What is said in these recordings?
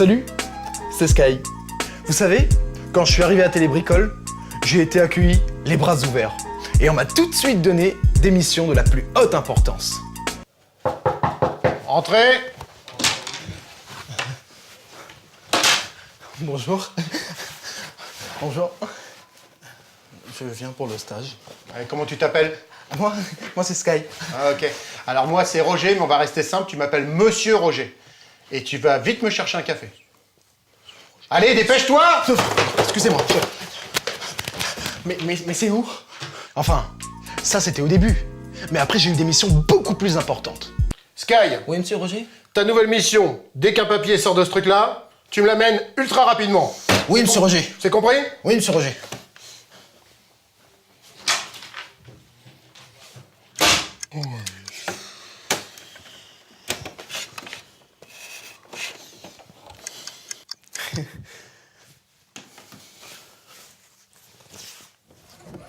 Salut, c'est Sky. Vous savez, quand je suis arrivé à Télébricole, j'ai été accueilli les bras ouverts. Et on m'a tout de suite donné des missions de la plus haute importance. Entrez. Bonjour. Bonjour. Je viens pour le stage. Comment tu t'appelles? Moi c'est Sky. Ah, ok. Alors moi c'est Roger, mais on va rester simple, tu m'appelles Monsieur Roger. Et tu vas vite me chercher un café. Allez, dépêche-toi! Excusez-moi. Mais c'est où? Enfin, ça c'était au début. Mais après j'ai eu des missions beaucoup plus importantes. Sky, Oui, monsieur Roger? ta nouvelle mission, dès qu'un papier sort de ce truc-là, tu me l'amènes ultra rapidement. Oui, monsieur Roger. C'est compris? Oui, monsieur Roger.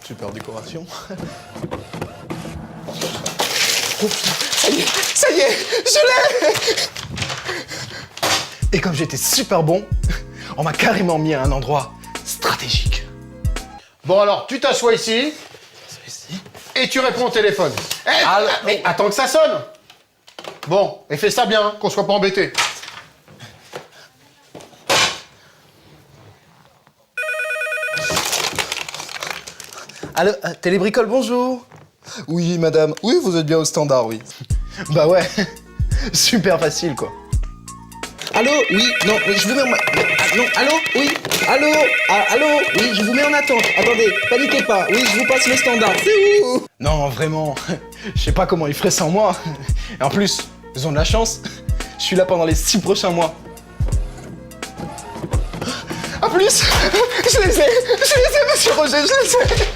Super décoration. Oh putain, ça y est, je l'ai! Et comme j'étais super bon, on m'a carrément mis à un endroit stratégique. Bon alors, tu t'assois ici Ici. et tu réponds au téléphone. Mais attends que ça sonne. Bon, et fais ça bien, qu'on soit pas embêté. Allô, Télébricole, bonjour. Oui, madame. Oui, vous êtes bien au standard, oui. Bah ouais, super facile quoi. Allô? Oui, non, oui, je vous mets en... non, allô? Oui, allô? Allô? Oui, je vous mets en attente. Attendez, paniquez pas. Oui, je vous passe le standard. C'est où? Non, vraiment, je sais pas comment ils feraient sans moi. Et en plus, ils ont de la chance, je suis là pendant les 6 prochains mois. À plus. Je les ai, monsieur Roger, je les ai.